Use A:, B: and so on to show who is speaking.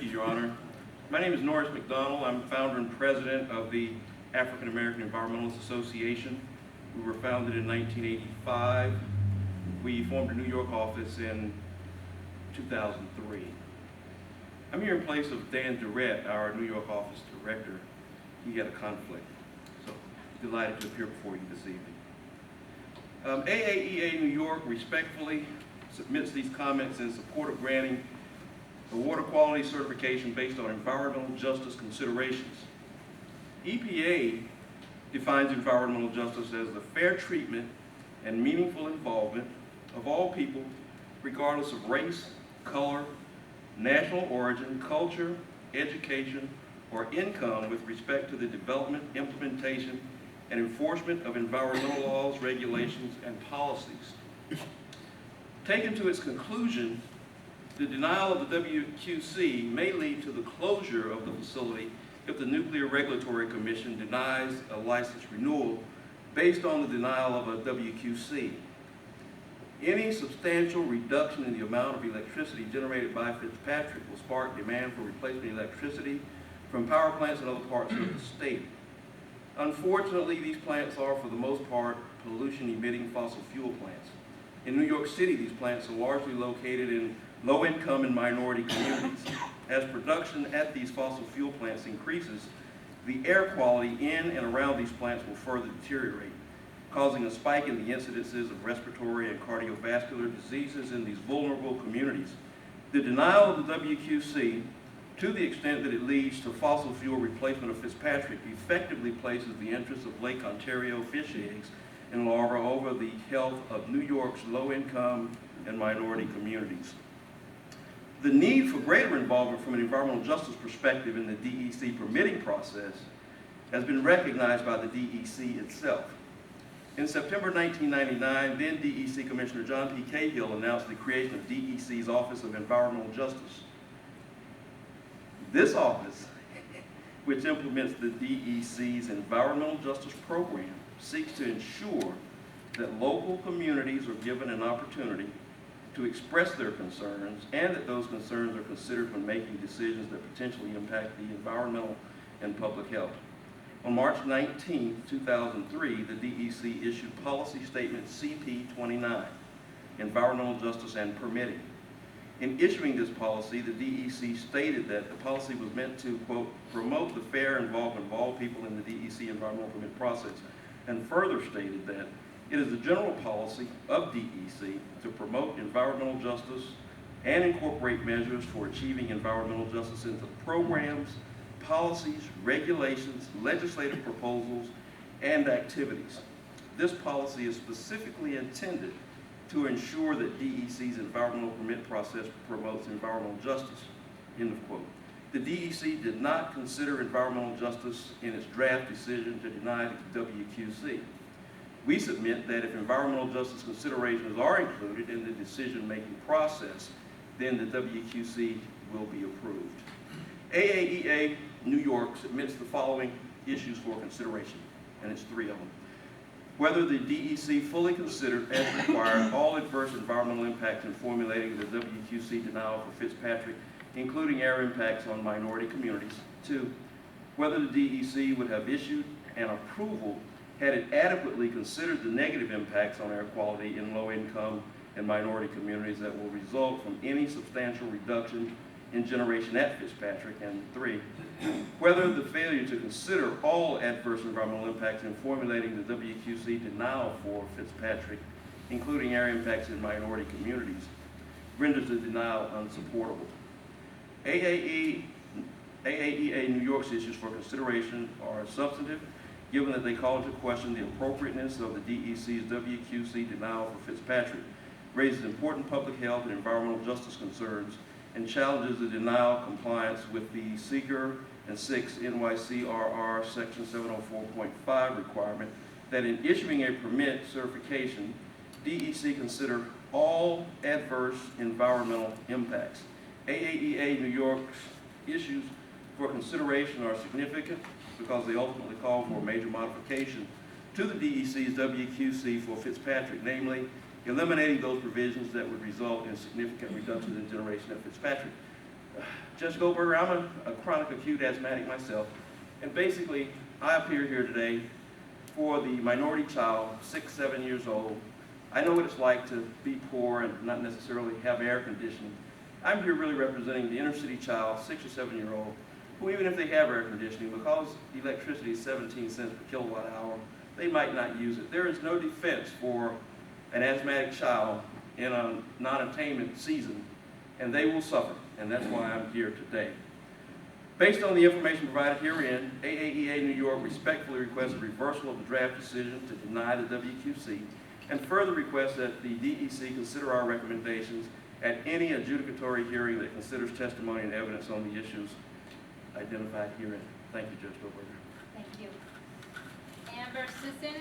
A: you, Your Honor. My name is Norris McDonald. I'm founder and president of the African American Environmentalist Association. We were founded in 1985. We formed a New York office in 2003. I'm here in place of Dan Durrett, our New York office director. He had a conflict, so delighted to appear before you this evening. AAEA New York respectfully submits these comments in support of granting a water quality certification based on environmental justice considerations. EPA defines environmental justice as the fair treatment and meaningful involvement of all people, regardless of race, color, national origin, culture, education, or income with respect to the development, implementation, and enforcement of environmental laws, regulations, and policies. Taken to its conclusion, the denial of the WQC may lead to the closure of the facility if the Nuclear Regulatory Commission denies a license renewal based on the denial of a WQC. Any substantial reduction in the amount of electricity generated by FitzPatrick will spark demand for replacement electricity from power plants in other parts of the state. Unfortunately, these plants are, for the most part, pollution-emitting fossil fuel plants. In New York City, these plants are largely located in low-income and minority communities. As production at these fossil fuel plants increases, the air quality in and around these plants will further deteriorate, causing a spike in the incidences of respiratory and cardiovascular diseases in these vulnerable communities. The denial of the WQC, to the extent that it leads to fossil fuel replacement of FitzPatrick, effectively places the interests of Lake Ontario fish eggs and larvae over the health of New York's low-income and minority communities. The need for greater involvement from an environmental justice perspective in the DEC permitting process has been recognized by the DEC itself. In September 1999, then DEC Commissioner John P. Cahill announced the creation of DEC's Office of Environmental Justice. This office, which implements the DEC's Environmental Justice Program, seeks to ensure that local communities are given an opportunity to express their concerns and that those concerns are considered when making decisions that potentially impact the environmental and public health. On March 19, 2003, the DEC issued Policy Statement CP29, Environmental Justice and Permitting. In issuing this policy, the DEC stated that the policy was meant to, quote, promote the fair involvement of all people in the DEC environmental permit process, and further stated that it is the general policy of DEC to promote environmental justice and incorporate measures for achieving environmental justice into programs, policies, regulations, legislative proposals, and activities. This policy is specifically intended to ensure that DEC's environmental permit process promotes environmental justice, end of quote. The DEC did not consider environmental justice in its draft decision to deny the WQC. We submit that if environmental justice considerations are included in the decision-making process, then the WQC will be approved. AAEA New York submits the following issues for consideration, and it's 3 of them. Whether the DEC fully considered as required all adverse environmental impacts in formulating the WQC denial for FitzPatrick, including air impacts on minority communities. 2, whether the DEC would have issued an approval had it adequately considered the negative impacts on air quality in low-income and minority communities that will result from any substantial reduction in generation at FitzPatrick. And 3, whether the failure to consider all adverse environmental impacts in formulating the WQC denial for FitzPatrick, including air impacts in minority communities, renders the denial unsupportable. AAEA New York's issues for consideration are substantive, given that they call into question the appropriateness of the DEC's WQC denial for FitzPatrick, raises important public health and environmental justice concerns, and challenges the denial compliance with the Seeger and 6 NYCRR Section 704.5 requirement that in issuing a permit certification, DEC consider all adverse environmental impacts. AAEA New York's issues for consideration are significant because they ultimately call for a major modification to the DEC's WQC for FitzPatrick, namely eliminating those provisions that would result in significant reductions in generation at FitzPatrick. Judge Goldberger, I'm a chronic acute asthmatic myself, and basically I appear here today for the minority child, 6, 7 years old. I know what it's like to be poor and not necessarily have air conditioning. I'm here really representing the inner city child, 6 or 7 year old, who even if they have air conditioning, because electricity is 17 cents per kilowatt hour, they might not use it. There is no defense for an asthmatic child in a non-attainment season, and they will suffer, and that's why I'm here today. Based on the information provided herein, AAEA New York respectfully requests a reversal of the draft decision to deny the WQC, and further requests that the DEC consider our recommendations at any adjudicatory hearing that considers testimony and evidence on the issues identified herein. Thank you, Judge Goldberger.
B: Thank you. Amber Sisson.